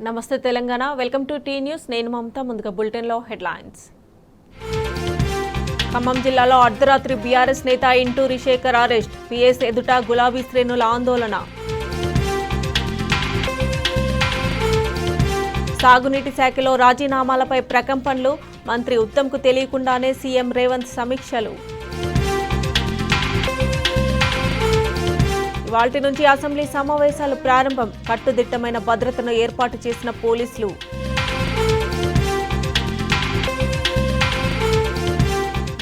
నమస్తే Telangana, welcome to T news. నేను మమతా. ముందుగా బులెటిన్లో హెడ్లైన్స్. ఖమ్మం జిల్లాలో అర్ధరాత్రి బీఆర్ఎస్ నేత ఇంటూరి శేఖర్ అరెస్ట్. పీఎస్ ఎదుట గులాబీ శ్రేణుల ఆందోళన. సాగునీటి శాఖలో రాజీనామాలపై ప్రకంపనలు. మంత్రి ఉత్తమ్కు తెలియకుండానే సీఎం రేవంత్ సమీక్షలు. ఇవాల్టి నుంచి అసెంబ్లీ సమావేశాలు ప్రారంభం. కట్టుదిట్టమైన భద్రతను ఏర్పాటు చేసిన పోలీసులు.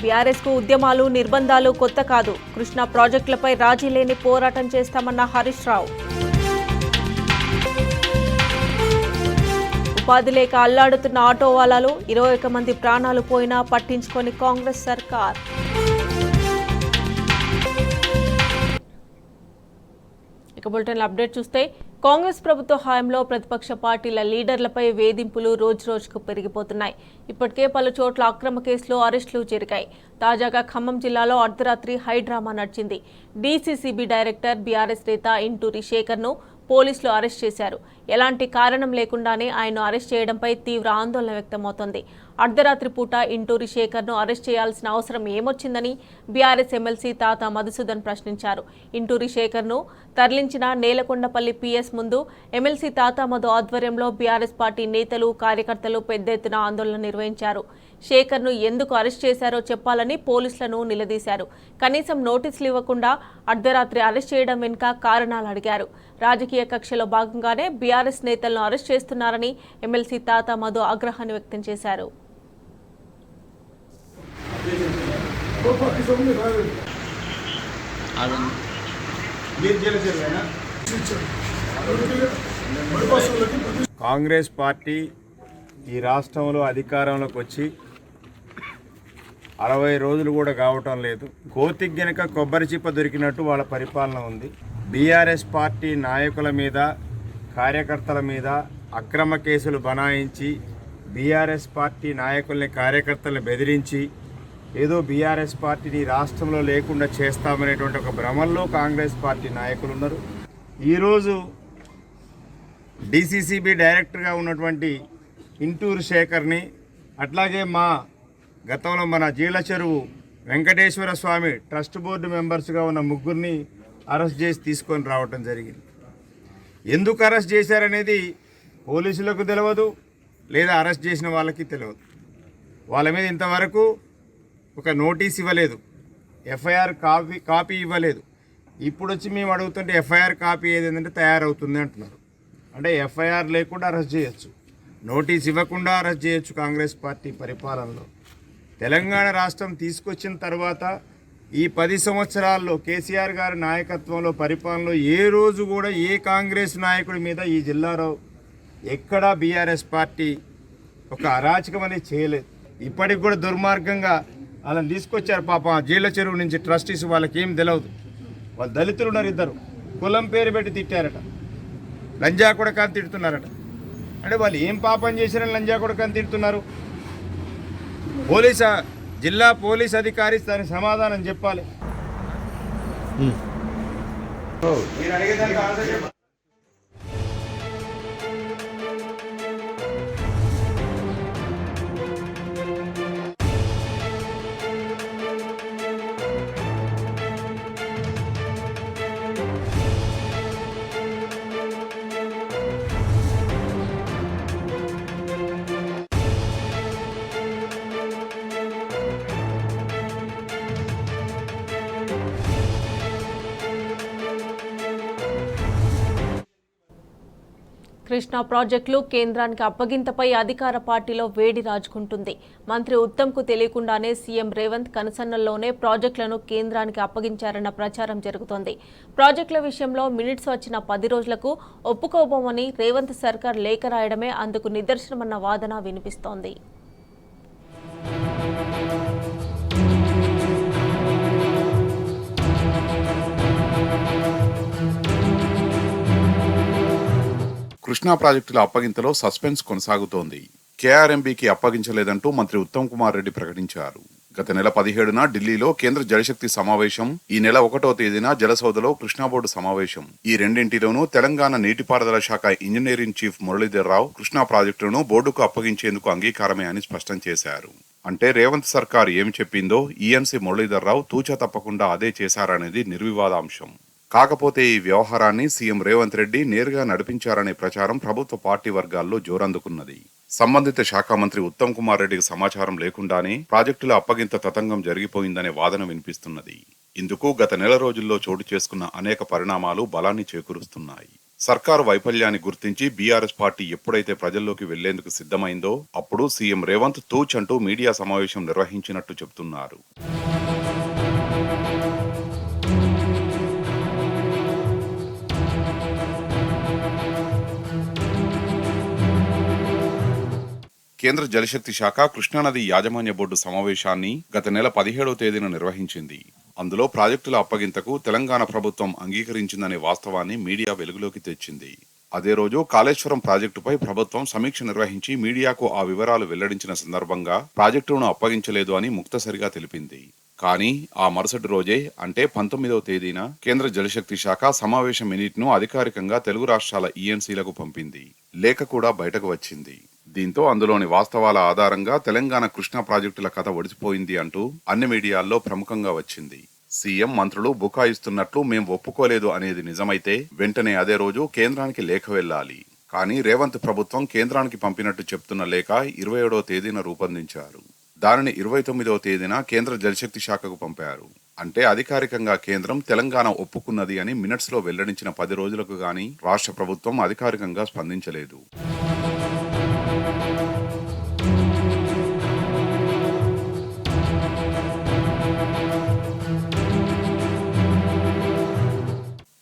బీఆర్ఎస్కు ఉద్యమాలు, నిర్బంధాలు కొత్త కాదు. కృష్ణా ప్రాజెక్టులపై రాజీ లేని పోరాటం చేస్తామన్న హరీష్ రావు. ఉపాధి లేక అల్లాడుతున్న ఆటో వాలాలు. 21 మంది ప్రాణాలు పోయినా పట్టించుకొని కాంగ్రెస్ సర్కార్. ఇక బులెటిన్ అప్డేట్ చూస్తే, కాంగ్రెస్ ప్రభుత్వ హయాంలో ప్రతిపక్ష పార్టీల లీడర్లపై వేధింపులు రోజురోజుకు పెరిగిపోతున్నాయి. ఇప్పటికే పలు చోట్ల అక్రమ కేసులు, అరెస్టులు జరిగాయి. తాజాగా ఖమ్మం జిల్లాలో అర్ధరాత్రి హైడ్రామా నడిచింది. డీసీసీబీ డైరెక్టర్ బీఆర్ఎస్ నేత ఇంటూరి శేఖర్ను పోలీసులు అరెస్ట్ చేశారు. ఎలాంటి కారణం లేకుండానే ఆయన్ను అరెస్ట్ చేయడంపై తీవ్ర ఆందోళన వ్యక్తమవుతోంది. అర్ధరాత్రి పూట ఇంటూరి శేఖర్ను అరెస్ట్ చేయాల్సిన అవసరం ఏమొచ్చిందని బీఆర్ఎస్ ఎమ్మెల్సీ తాత మధుసూదన్ ప్రశ్నించారు. ఇంటూరి శేఖర్ను తరలించిన నేలకొండపల్లి పీఎస్ ముందు ఎమ్మెల్సీ తాత మధు ఆధ్వర్యంలో బీఆర్ఎస్ పార్టీ నేతలు, కార్యకర్తలు పెద్ద ఎత్తున ఆందోళన నిర్వహించారు. శేఖర్ను ఎందుకు అరెస్ట్ చేశారో చెప్పాలని పోలీసులను నిలదీశారు. కనీసం నోటీసులు ఇవ్వకుండా అర్ధరాత్రి అరెస్ట్ చేయడం వెనుక కారణాలు అడిగారు. రాజకీయ కక్షలో భాగంగానే బీఆర్ఎస్ నేతలను అరెస్ట్ చేస్తున్నారని ఎమ్మెల్సీ తాత మధు ఆగ్రహాన్ని వ్యక్తం చేశారు. కాంగ్రెస్ పార్టీ ఈ రాష్ట్రంలో అధికారంలోకి వచ్చి 60 రోజులు కూడా కావటం లేదు. కోతికి గనక కొబ్బరి చిప్ప దొరికినట్టు వాళ్ళ పరిపాలన ఉంది. బీఆర్ఎస్ పార్టీ నాయకుల మీద, కార్యకర్తల మీద అక్రమ కేసులు బనాయించి, బీఆర్ఎస్ పార్టీ నాయకుల్ని, కార్యకర్తలను బెదిరించి ఏదో బీఆర్ఎస్ పార్టీని రాష్ట్రంలో లేకుండా చేస్తామనేటువంటి ఒక భ్రమంలో కాంగ్రెస్ పార్టీ నాయకులు ఉన్నారు. ఈరోజు డీసీసీబీ డైరెక్టర్గా ఉన్నటువంటి ఇంటూరి శేఖర్ని, అట్లాగే మా గతంలో మన జీలచెరువు వెంకటేశ్వర స్వామి ట్రస్ట్ బోర్డు మెంబర్స్గా ఉన్న ముగ్గురిని అరెస్ట్ చేసి తీసుకొని రావటం జరిగింది. ఎందుకు అరెస్ట్ చేశారనేది పోలీసులకు తెలియదు, లేదా అరెస్ట్ చేసిన వాళ్ళకి తెలియదు. వాళ్ళ మీద ఇంతవరకు ఒక నోటీస్ ఇవ్వలేదు, ఎఫ్ఐఆర్ కాపీ ఇవ్వలేదు. ఇప్పుడు వచ్చి మేము అడుగుతుంటే ఎఫ్ఐఆర్ కాపీ ఏదంటే తయారవుతుంది అంటున్నారు. అంటే ఎఫ్ఐఆర్ లేకుండా అరెస్ట్ చేయొచ్చు, నోటీస్ ఇవ్వకుండా అరెస్ట్ చేయొచ్చు. కాంగ్రెస్ పార్టీ పరిపాలనలో తెలంగాణ రాష్ట్రం తీసుకొచ్చిన తర్వాత ఈ 10 సంవత్సరాల్లో కేసీఆర్ గారి నాయకత్వంలో పరిపాలనలో ఏ రోజు కూడా ఏ కాంగ్రెస్ నాయకుడి మీద ఈ జిల్లాలో ఎక్కడా బీఆర్ఎస్ పార్టీ ఒక అరాచకం అనేది చేయలేదు. ఇప్పటికి కూడా దుర్మార్గంగా వాళ్ళని తీసుకొచ్చారు. పాపం జీళ్ళ చెరువు నుంచి ట్రస్టీస్, వాళ్ళకి ఏం తెలియదు. వాళ్ళు దళితులు ఉన్నారు, ఇద్దరు కులం పేరు పెట్టి తిట్టారట, లంజా కొడక అని తిడుతున్నారట. అంటే వాళ్ళు ఏం పాపం చేశారని లంజా కొడక అని తిడుతున్నారు? జిల్లా పోలీస్ అధికారి దానికి సమాధానం చెప్పాలి. మీరు అడిగేదానికి ఆన్సర్ చెప్పాలి. కృష్ణా ప్రాజెక్టులు కేంద్రానికి అప్పగింతపై అధికార పార్టీలో వేడి రాజుకుంటుంది. మంత్రి ఉత్తమ్కు తెలియకుండానే సీఎం రేవంత్ కనుసన్నల్లోనే ప్రాజెక్టులను కేంద్రానికి అప్పగించారన్న ప్రచారం జరుగుతోంది. ప్రాజెక్టుల విషయంలో మినిట్స్ వచ్చిన 10 రోజులకు ఒప్పుకోబోమని రేవంత్ సర్కార్ లేఖ రాయడమే అందుకు నిదర్శనమన్న వాదన వినిపిస్తోంది. కృష్ణా ప్రాజెక్టుల అప్పగింతలో సస్పెన్స్ కొనసాగుతోంది. కేఆర్ఎంబీకి అప్పగించలేదంటూ మంత్రి ఉత్తమ్ కుమార్ రెడ్డి ప్రకటించారు. గత నెల 17న ఢిల్లీలో కేంద్ర జలశక్తి సమావేశం, ఈ నెల 1వ తేదీన జలసౌధలో కృష్ణా బోర్డు సమావేశం. ఈ రెండింటిలోనూ తెలంగాణ నీటిపారుదల శాఖ ఇంజనీరింగ్ చీఫ్ మురళీధర్ రావు కృష్ణా ప్రాజెక్టును బోర్డుకు అప్పగించేందుకు అంగీకారమే అని స్పష్టం చేశారు. అంటే రేవంత్ సర్కార్ ఏమి చెప్పిందో ఈఎన్సీ మురళీధర్ రావు తూచా తప్పకుండా అదే చేశారనేది నిర్వివాదాంశం. కాకపోతే ఈ వ్యవహారాన్ని సీఎం రేవంత్ రెడ్డి నేరుగా నడిపించారనే ప్రచారం ప్రభుత్వ పార్టీ వర్గాల్లో జోరందుకున్నది. సంబంధిత శాఖ మంత్రి ఉత్తమ్ కుమార్ రెడ్డికి సమాచారం లేకుండానే ప్రాజెక్టుల అప్పగింత తతంగం జరిగిపోయిందనే వాదన వినిపిస్తున్నది. ఇందుకు గత నెల రోజుల్లో చోటు చేసుకున్న అనేక పరిణామాలు బలాన్ని చేకూరుస్తున్నాయి. సర్కారు వైఫల్యాన్ని గుర్తించి బీఆర్ఎస్ పార్టీ ఎప్పుడైతే ప్రజల్లోకి వెళ్లేందుకు సిద్ధమైందో అప్పుడు సీఎం రేవంత్ తూచ్ అంటూ మీడియా సమావేశం నిర్వహించినట్టు చెబుతున్నారు. కేంద్ర జలశక్తి శాఖ కృష్ణానది యాజమాన్య బోర్డు సమావేశాన్ని గత నెల 17వ తేదీన నిర్వహించింది. అందులో ప్రాజెక్టుల అప్పగింతకు తెలంగాణ ప్రభుత్వం అంగీకరించిందనే వాస్తవాన్ని మీడియా వెలుగులోకి తెచ్చింది. అదే రోజు కాళేశ్వరం ప్రాజెక్టుపై ప్రభుత్వం సమీక్ష నిర్వహించి మీడియాకు ఆ వివరాలు వెల్లడించిన సందర్భంగా ప్రాజెక్టును అప్పగించలేదు అని ముక్తసరిగా తెలిపింది. కానీ ఆ మరుసటి రోజే అంటే 19వ తేదీన కేంద్ర జలశక్తి శాఖ సమావేశం మినిట్ను అధికారికంగా తెలుగు రాష్ట్రాల ఈఎన్సీలకు పంపింది. లేఖ కూడా బయటకు వచ్చింది. దీంతో అందులోని వాస్తవాల ఆధారంగా తెలంగాణ కృష్ణా ప్రాజెక్టుల కథ ఒడిసిపోయింది అంటూ అన్ని మీడియాల్లో ప్రముఖంగా వచ్చింది. సీఎం మంత్రులు బుకాయిస్తున్నట్లు మేం ఒప్పుకోలేదు అనేది నిజమైతే వెంటనే అదే రోజు కేంద్రానికి లేఖ వెళ్లాలి. కానీ రేవంత్ ప్రభుత్వం కేంద్రానికి పంపినట్టు చెప్తున్న లేఖ 27వ తేదీన రూపొందించారు. దానిని 29వ తేదీన కేంద్ర జలశక్తి శాఖకు పంపారు. అంటే అధికారికంగా కేంద్రం తెలంగాణ ఒప్పుకున్నది అని మినిట్స్ లో వెల్లడించిన 10 రోజులకు గాని రాష్ట్ర ప్రభుత్వం అధికారికంగా స్పందించలేదు.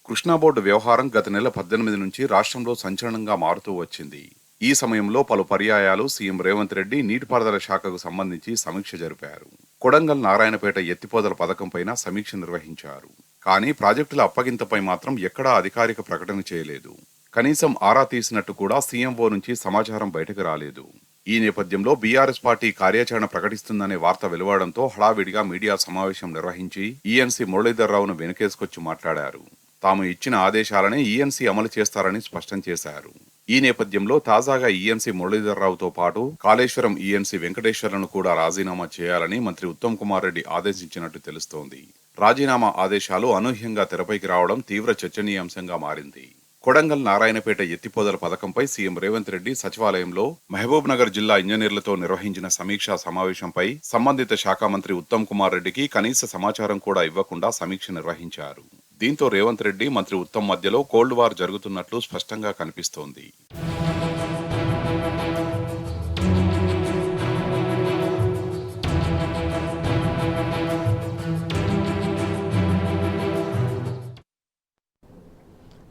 కృష్ణా బోర్డు వ్యవహారం గత నెల 18 నుంచి రాష్ట్రంలో సంచలనంగా మారుతూ వచ్చింది. ఈ సమయంలో పలు పర్యాయాలు సీఎం రేవంత్ రెడ్డి నీటిపారుదల శాఖకు సంబంధించి సమీక్ష జరిపారు. కొడంగల్ నారాయణపేట ఎత్తిపోతల పథకంపైన సమీక్ష నిర్వహించారు. కానీ ప్రాజెక్టుల అప్పగింతపై మాత్రం ఎక్కడా అధికారిక ప్రకటన చేయలేదు. కనీసం ఆరా తీసినట్టు కూడా సీఎంఓ నుంచి సమాచారం బయటకు రాలేదు. ఈ నేపథ్యంలో బీఆర్ఎస్ పార్టీ కార్యాచరణ ప్రకటిస్తుందనే వార్త వెలువడంతో హడావిడిగా మీడియా సమావేశం నిర్వహించి ఈఎన్సీ మురళీధర్ రావును వెనుకేసుకొచ్చి మాట్లాడారు. తాము ఇచ్చిన ఆదేశాలనే ఈఎన్సీ అమలు చేస్తారని స్పష్టం చేశారు. ఈ నేపథ్యంలో తాజాగా ఈఎన్సీ మురళీధర్ రావుతో పాటు కాళేశ్వరం ఈఎన్సీ వెంకటేశ్వర్లను కూడా రాజీనామా చేయాలని మంత్రి ఉత్తమ్ కుమార్ రెడ్డి ఆదేశించినట్టు తెలుస్తోంది. రాజీనామా ఆదేశాలు అనూహ్యంగా తెరపైకి రావడం తీవ్ర చర్చనీయాంశంగా మారింది. కొడంగల్ నారాయణపేట ఎత్తిపోతల పథకంపై సీఎం రేవంత్ రెడ్డి సచివాలయంలో మహబూబ్ నగర్ జిల్లా ఇంజనీర్లతో నిర్వహించిన సమీక్షా సమావేశంపై సంబంధిత శాఖ మంత్రి ఉత్తమ్ కుమార్ రెడ్డికి కనీస సమాచారం కూడా ఇవ్వకుండా సమీక్ష నిర్వహించారు. దీంతో రేవంత్ రెడ్డి మంత్రి ఉత్తమ్ మధ్యలో కోల్డ్ వార్ జరుగుతున్నట్లు స్పష్టంగా కనిపిస్తోంది.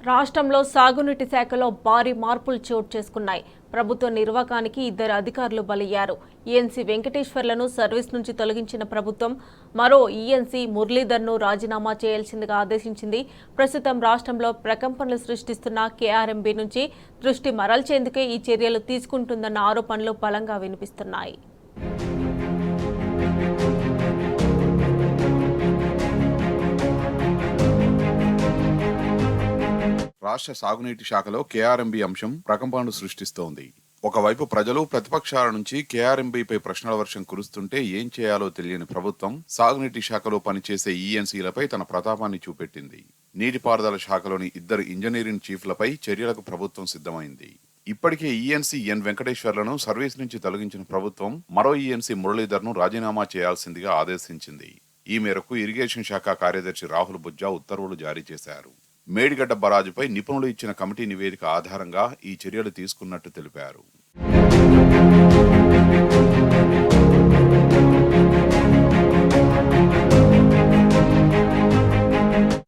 రాష్ట్రంలో సాగునీటి శాఖలో భారీ మార్పులు చోటు చేసుకున్నాయి. ప్రభుత్వ నిర్వాకానికి 2 అధికారులు బలయ్యారు. ఈఎన్సీ వెంకటేశ్వర్లను సర్వీస్ నుంచి తొలగించిన ప్రభుత్వం మరో ఈఎన్సీ మురళీధర్ను రాజీనామా చేయాల్సిందిగా ఆదేశించింది. ప్రస్తుతం రాష్ట్రంలో ప్రకంపనలు సృష్టిస్తున్న కేఆర్ఎంబీ నుంచి దృష్టి మరల్చేందుకే ఈ చర్యలు తీసుకుంటుందన్న ఆరోపణలు బలంగా వినిపిస్తున్నాయి. రాష్ట్ర సాగునీటి శాఖలో కేఆర్ఎంబీ అంశం ప్రకంపనలు సృష్టిస్తోంది. ఒకవైపు ప్రజలు ప్రతిపక్షాల నుంచి కేఆర్ఎంబీపై ప్రశ్నల వర్షం కురుస్తుంటే ఏం చేయాలో తెలియని ప్రభుత్వం సాగునీటి శాఖలో పనిచేసే ఈఎన్సీలపై తన ప్రతాపాన్ని చూపెట్టింది. నీటిపారుదల శాఖలోని 2 ఇంజనీరింగ్ చీఫ్లపై చర్యలకు ప్రభుత్వం సిద్ధమైంది. ఇప్పటికే ఈఎన్సీ ఎన్ వెంకటేశ్వర్లను సర్వీస్ నుంచి తొలగించిన ప్రభుత్వం మరో ఈఎన్సీ మురళీధర్ను రాజీనామా చేయాల్సిందిగా ఆదేశించింది. ఈ మేరకు ఇరిగేషన్ శాఖ కార్యదర్శి రాహుల్ బుజ్జా ఉత్తర్వులు జారీ చేశారు. మేడిగడ్డ బరాజుపై నిపుణులు ఇచ్చిన కమిటీ నివేదిక ఆధారంగా ఈ చర్యలు తీసుకున్నట్టు తెలిపారు.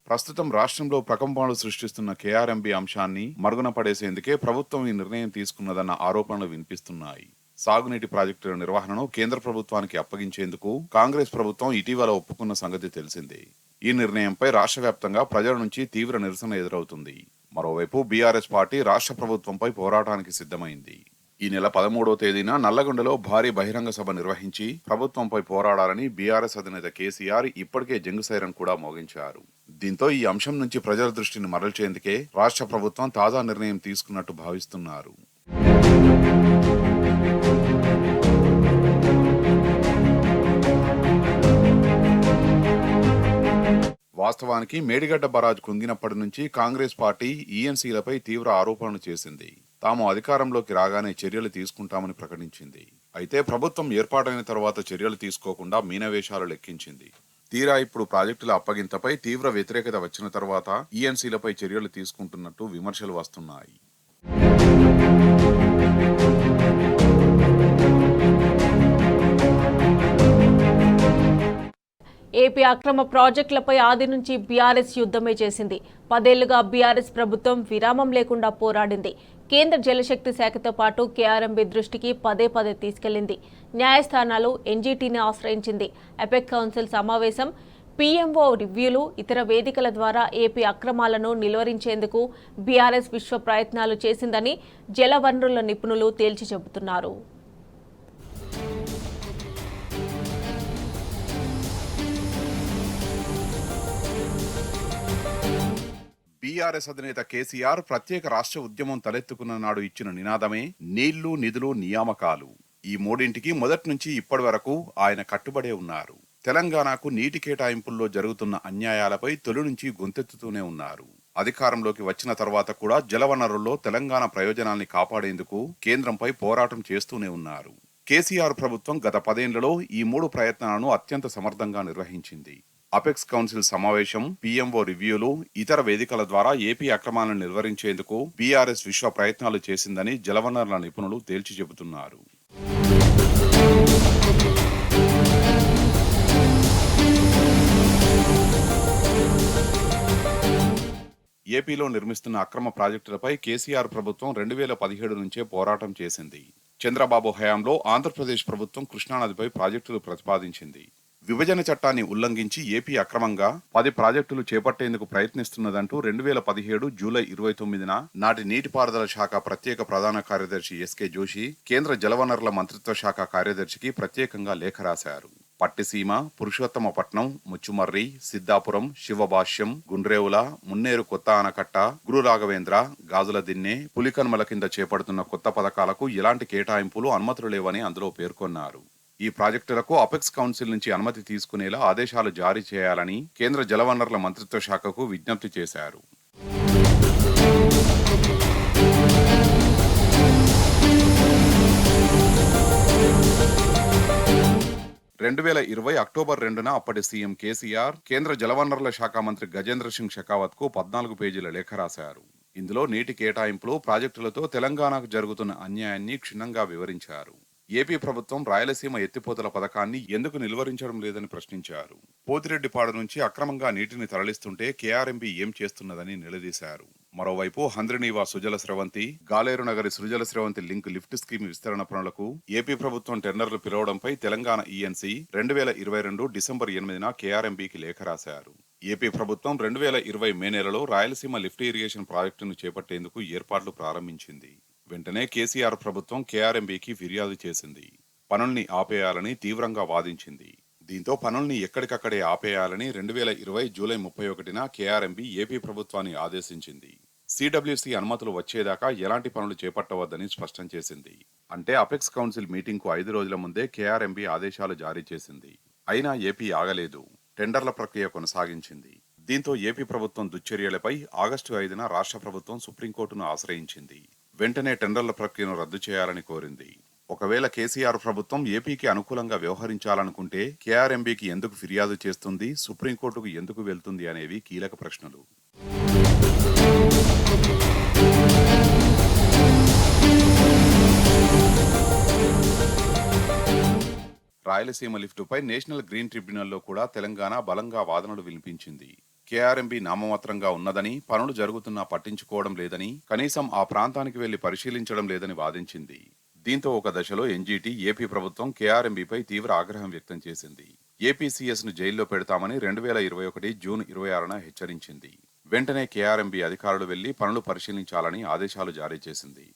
ప్రస్తుతం రాష్ట్రంలో ప్రకంపనలు సృష్టిస్తున్న కేఆర్ఎంబీ అంశాన్ని మరుగున పడేసేందుకే ప్రభుత్వం ఈ నిర్ణయం తీసుకున్నదన్న ఆరోపణలు వినిపిస్తున్నాయి. సాగునీటి ప్రాజెక్టుల నిర్వహణను కేంద్ర ప్రభుత్వానికి అప్పగించేందుకు కాంగ్రెస్ ప్రభుత్వం ఇటీవల ఒప్పుకున్న సంగతి తెలిసిందే. ఈ నిర్ణయంపై రాష్ట్ర వ్యాప్తంగా ప్రజల నుంచి తీవ్ర నిరసన ఎదురవుతుంది. మరోవైపు బీఆర్ఎస్ పార్టీ రాష్ట్ర ప్రభుత్వంపై పోరాటానికి సిద్ధమైంది. ఈ నెల 13వ తేదీన నల్లగొండలో భారీ బహిరంగ సభ నిర్వహించి ప్రభుత్వంపై పోరాడాలని బీఆర్ఎస్ అధినేత కేసీఆర్ ఇప్పటికే జంగు సైరన్ కూడా మోగించారు. దీంతో ఈ అంశం నుంచి ప్రజల దృష్టిని మరల్చేందుకే రాష్ట్ర ప్రభుత్వం తాజా నిర్ణయం తీసుకున్నట్టు భావిస్తున్నారు. వాస్తవానికి మేడిగడ్డ బరాజ్ కుంగినప్పటి నుంచి కాంగ్రెస్ పార్టీ ఈఎన్సీలపై తీవ్ర ఆరోపణలు చేసింది. తాము అధికారంలోకి రాగానే చర్యలు తీసుకుంటామని ప్రకటించింది. అయితే ప్రభుత్వం ఏర్పాటైన తర్వాత చర్యలు తీసుకోకుండా మీనవేషాలు లెక్కించింది. తీరా ఇప్పుడు ప్రాజెక్టుల అప్పగింతపై తీవ్ర వ్యతిరేకత వచ్చిన తర్వాత ఈఎన్సీలపై చర్యలు తీసుకుంటున్నట్టు విమర్శలు వస్తున్నాయి. ఏపీ అక్రమ ప్రాజెక్టులపై ఆది నుంచి బీఆర్ఎస్ యుద్ధమే చేసింది. 10 ఏళ్లుగా బీఆర్ఎస్ ప్రభుత్వం విరామం లేకుండా పోరాడింది. కేంద్ర జలశక్తి శాఖతో పాటు కేఆర్ఎంబీ దృష్టికి పదే తీసుకెళ్లింది. న్యాయస్థానాలు ఎన్జీటీని ఆశ్రయించింది. ఎపెక్ కౌన్సిల్ సమావేశం, పీఎంఓ రివ్యూలు, ఇతర వేదికల ద్వారా ఏపీ అక్రమాలను నిలువరించేందుకు బీఆర్ఎస్ విశ్వ ప్రయత్నాలు చేసిందని జలవనరుల నిపుణులు తేల్చి చెబుతున్నారు. బీఆర్ఎస్ అధినేత కేసీఆర్ ప్రత్యేక రాష్ట్ర ఉద్యమం తలెత్తుకున్న నాడు ఇచ్చిన నినాదమే నీళ్లు, నిధులు, నియామకాలు. ఈ మూడింటికి మొదటి నుంచి ఇప్పటి వరకు ఆయన కట్టుబడే ఉన్నారు. తెలంగాణకు నీటి కేటాయింపుల్లో జరుగుతున్న అన్యాయాలపై తొలి నుంచి గొంతెత్తుతూనే ఉన్నారు. అధికారంలోకి వచ్చిన తర్వాత కూడా జలవనరుల్లో తెలంగాణ ప్రయోజనాల్ని కాపాడేందుకు కేంద్రంపై పోరాటం చేస్తూనే ఉన్నారు. కేసీఆర్ ప్రభుత్వం గత 10 ఏళ్లలో ఈ 3 ప్రయత్నాలను అత్యంత సమర్థంగా నిర్వహించింది. అపెక్స్ కౌన్సిల్ సమావేశం, పీఎంఓ రివ్యూలు, ఇతర వేదికల ద్వారా ఏపీ అక్రమాలను నిర్వహించేందుకు బీఆర్ఎస్ విశ్వ ప్రయత్నాలు చేసిందని జలవనరుల నిపుణులు తేల్చి చెబుతున్నారు. ఏపీలో నిర్మిస్తున్న అక్రమ ప్రాజెక్టులపై కేసీఆర్ ప్రభుత్వం 2017 నుంచే పోరాటం చేసింది. చంద్రబాబు హయాంలో ఆంధ్రప్రదేశ్ ప్రభుత్వం కృష్ణానదిపై ప్రాజెక్టులు ప్రతిపాదించింది. విభజన చట్టాన్ని ఉల్లంఘించి ఏపీ అక్రమంగా 10 ప్రాజెక్టులు చేపట్టేందుకు ప్రయత్నిస్తున్నదంటూ 2017 జూలై 29న నాటి నీటిపారుదల శాఖ ప్రత్యేక ప్రధాన కార్యదర్శి ఎస్కే జోషి కేంద్ర జలవనరుల మంత్రిత్వ శాఖ కార్యదర్శికి ప్రత్యేకంగా లేఖ రాశారు. పట్టిసీమ, పురుషోత్తమపట్నం, ముచ్చుమర్రి, సిద్ధాపురం, శివభాష్యం, గుండ్రేవుల, మున్నేరు కొత్త ఆనకట్ట, గురు రాఘవేంద్ర, గాజుల దిన్నె, పులికన్మల కింద చేపడుతున్న కొత్త పథకాలకు ఎలాంటి కేటాయింపులు, అనుమతులు లేవని అందులో పేర్కొన్నారు. ఈ ప్రాజెక్టులకు అపెక్స్ కౌన్సిల్ నుంచి అనుమతి తీసుకునేలా ఆదేశాలు జారీ చేయాలని కేంద్ర జలవనరుల మంత్రిత్వ శాఖకు విజ్ఞప్తి చేశారు. 2020 అక్టోబర్ 2న అప్పటి సీఎం కేసీఆర్ కేంద్ర జలవనరుల శాఖ మంత్రి గజేంద్ర సింగ్ షెకావత్ కు 14 పేజీల లేఖ రాశారు. ఇందులో నీటి కేటాయింపులు, ప్రాజెక్టులతో తెలంగాణకు జరుగుతున్న అన్యాయాన్ని క్షుణ్ణంగా వివరించారు. ఏపీ ప్రభుత్వం రాయలసీమ ఎత్తిపోతల పథకాన్ని ఎందుకు నిలువరించడం లేదని ప్రశ్నించారు. పోతిరెడ్డిపాడు నుంచి అక్రమంగా నీటిని తరలిస్తుంటే కేఆర్ఎంబీ ఏం చేస్తున్నదని నిలదీశారు. మరోవైపు హంద్రినీవా సుజల స్రవంతి, గాలేరు నగరి సృజల స్రవంతి లింక్ లిఫ్ట్ స్కీమ్ విస్తరణ పనులకు ఏపీ ప్రభుత్వం టెండర్లు పిలవడంపై తెలంగాణ ఈఎన్సీ 2022 డిసెంబర్ 8న కేఆర్ఎంబీకి లేఖ రాశారు. ఏపీ ప్రభుత్వం 2020 మే నెలలో రాయలసీమ లిఫ్ట్ ఇరిగేషన్ ప్రాజెక్టును చేపట్టేందుకు ఏర్పాట్లు ప్రారంభించింది. వెంటనే కేసీఆర్ ప్రభుత్వం కేఆర్ఎంబీకి ఫిర్యాదు చేసింది. పనుల్ని ఆపేయాలని తీవ్రంగా వాదించింది. దీంతో పనుల్ని ఎక్కడికక్కడే ఆపేయాలని 2020 జూలై 31న కేఆర్ఎంబీ ఏపీ ప్రభుత్వాన్ని ఆదేశించింది. సిడబ్ల్యూసీ అనుమతులు వచ్చేదాకా ఎలాంటి పనులు చేపట్టవద్దని స్పష్టం చేసింది. అంటే అపెక్స్ కౌన్సిల్ మీటింగ్కు 5 రోజుల ముందే కేఆర్ఎంబీ ఆదేశాలు జారీ చేసింది. అయినా ఏపీ ఆగలేదు, టెండర్ల ప్రక్రియ కొనసాగించింది. దీంతో ఏపీ ప్రభుత్వం దుశ్చర్యలపై ఆగస్టు 5న రాష్ట్ర ప్రభుత్వం సుప్రీంకోర్టును ఆశ్రయించింది. వెంటనే టెండర్ల ప్రక్రియను రద్దు చేయాలని కోరింది. ఒకవేళ కేసీఆర్ ప్రభుత్వం ఏపీకి అనుకూలంగా వ్యవహరించాలనుకుంటే కేఆర్ఎంబీకి ఎందుకు ఫిర్యాదు చేస్తుంది, సుప్రీంకోర్టుకు ఎందుకు వెళ్తుంది అనేవి కీలక ప్రశ్నలు. రాయలసీమ లిఫ్టుపై నేషనల్ గ్రీన్ ట్రిబ్యునల్లో కూడా తెలంగాణ బలంగా వాదనలు వినిపించింది. కేఆర్ఎంబీ నామమాత్రంగా ఉన్నదని, పనులు జరుగుతున్నా పట్టించుకోవడం లేదని, కనీసం ఆ ప్రాంతానికి వెళ్లి పరిశీలించడం లేదని వాదించింది. దీంతో ఒక దశలో ఎన్జీటీ ఏపీ ప్రభుత్వం కేఆర్ఎంబీపై తీవ్ర ఆగ్రహం వ్యక్తం చేసింది. ఏపీసీఎస్ ను జైల్లో పెడతామని 2021 జూన్ 26న హెచ్చరించింది. వెంటనే కేఆర్ఎంబీ అధికారులు వెళ్లి పనులు పరిశీలించాలని ఆదేశాలు జారీ చేసింది.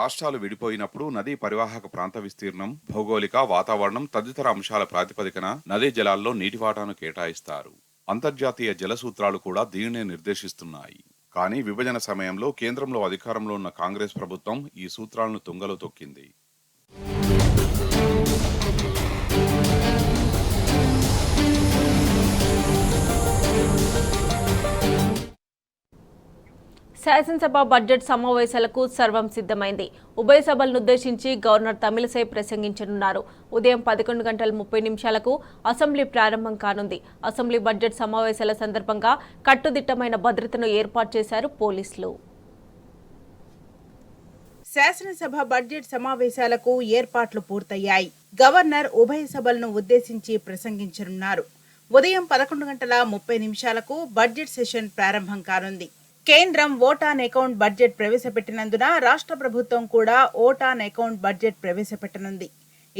రాష్ట్రాలు విడిపోయినప్పుడు నదీ పరివాహక ప్రాంత విస్తీర్ణం, భౌగోళిక, వాతావరణం తదితర అంశాల ప్రాతిపదికన నదీ జలాల్లో నీటి వాటాను కేటాయిస్తారు. అంతర్జాతీయ జల సూత్రాలు కూడా దీనినే నిర్దేశిస్తున్నాయి. కానీ విభజన సమయంలో కేంద్రంలో అధికారంలో ఉన్న కాంగ్రెస్ ప్రభుత్వం ఈ సూత్రాలను తుంగలో తొక్కింది. శాసనసభ బడ్జెట్ సమావేశాలకు సర్వం సిద్ధమైంది. ఉభయ సభలను ఉద్దేశించి గవర్నర్ తమిళసై ప్రసంగించనున్నారు. ఉదయం 11:30 అసెంబ్లీ ప్రారంభం కానుంది. అసెంబ్లీ బడ్జెట్ సమావేశాల సందర్భంగా కట్టుదిట్టమైన భద్రతను ఏర్పాటు చేశారు పోలీసులు. శాసనసభ బడ్జెట్ సమావేశాలకు ఏర్పాట్లు పూర్తయ్యాయి. గవర్నర్ ఉభయ సభలను ఉద్దేశించి ప్రసంగించనున్నారు. ఉదయం 11:30 బడ్జెట్ సెషన్ ప్రారంభం కానుంది. కేంద్రం ఓట్ ఆన్ అకౌంట్ బడ్జెట్ ప్రవేశపెట్టినందున రాష్ట్ర ప్రభుత్వం కూడా ఓట్ ఆన్ అకౌంట్ బడ్జెట్ ప్రవేశపెట్టనుంది.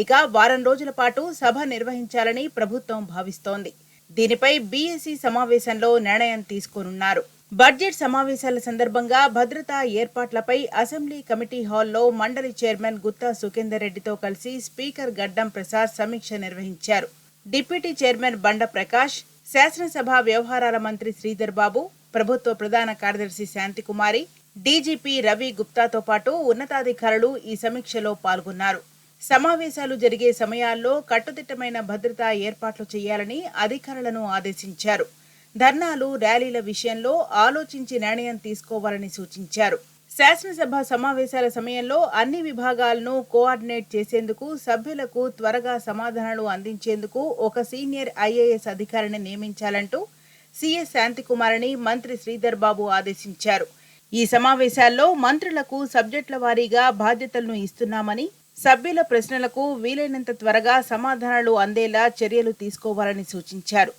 ఇక వారం రోజుల పాటు సభ నిర్వహించాలని ప్రభుత్వం భావిస్తోంది. దీనిపై బీఏసీ సమావేశంలో నిర్ణయం తీసుకోనున్నారు. బడ్జెట్ సమావేశాల సందర్భంగా భద్రతా ఏర్పాట్లపై అసెంబ్లీ కమిటీ హాల్లో మండలి చైర్మన్ గుత్తా సుఖేందర్ రెడ్డితో కలిసి స్పీకర్ గడ్డం ప్రసాద్ సమీక్ష నిర్వహించారు. డిప్యూటీ చైర్మన్ బండ ప్రకాష్, శాసనసభ వ్యవహారాల మంత్రి శ్రీధర్ బాబు, ప్రభుత్వ ప్రధాన కార్యదర్శి శాంతికుమారి, డీజీపీ రవి గుప్తాతో పాటు ఉన్నతాధికారులు ఈ సమీక్షలో పాల్గొన్నారు. సమావేశాలు జరిగే సమయాల్లో కట్టుదిట్టమైన భద్రతా ఏర్పాట్లు చేయాలని అధికారులను ఆదేశించారు. ధర్నాలు, ర్యాలీల విషయంలో ఆలోచించి నిర్ణయం తీసుకోవాలని సూచించారు. శాసనసభ సమావేశాల సమయంలో అన్ని విభాగాలను కోఆర్డినేట్ చేసేందుకు, సభ్యులకు త్వరగా సమాధానాలు అందించేందుకు ఒక సీనియర్ ఐఏఎస్ అధికారిని నియమించాలంటూ సీఎస్ శాంతికుమారిని మంత్రి శ్రీధర్ బాబు ఆదేశించారు. ఈ సమావేశాల్లో మంత్రులకు సబ్జెక్టుల వారీగా బాధ్యతలను ఇస్తున్నామని, సభ్యుల ప్రశ్నలకు వీలైనంత త్వరగా సమాధానాలు అందేలా చర్యలు తీసుకోవాలని సూచించారు.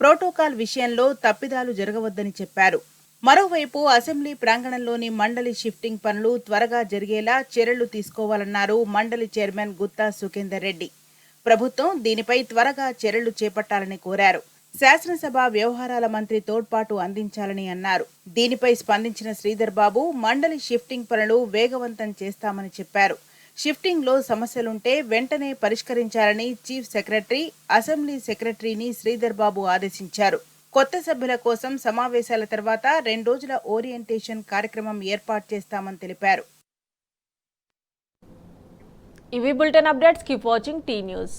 ప్రోటోకాల్ విషయంలో తప్పిదాలు జరగవద్దని చెప్పారు. మరోవైపు అసెంబ్లీ ప్రాంగణంలోని మండలి షిఫ్టింగ్ పనులు త్వరగా జరిగేలా చర్యలు తీసుకోవాలన్నారు మండలి చైర్మన్ గుత్తా సుఖేందర్ రెడ్డి. ప్రభుత్వం దీనిపై త్వరగా చర్యలు చేపట్టాలని కోరారు. శాసనసభ వ్యవహారాల మంత్రి తోడ్పాటు అందించాలని అన్నారు. దీనిపై స్పందించిన శ్రీధర్ బాబు మండలి షిఫ్టింగ్ పనులు వేగవంతం చేస్తామని చెప్పారు. షిఫ్టింగ్లో సమస్యలుంటే వెంటనే పరిష్కరించాలని చీఫ్ సెక్రటరీ, అసెంబ్లీ సెక్రటరీని శ్రీధర్ బాబు ఆదేశించారు. కొత్త సభ్యుల కోసం సమావేశాల తర్వాత 2 రోజుల ఓరియంటేషన్ కార్యక్రమం ఏర్పాటు చేస్తామని తెలిపారు. ఇవి bulletin updates. Keep watching tea news.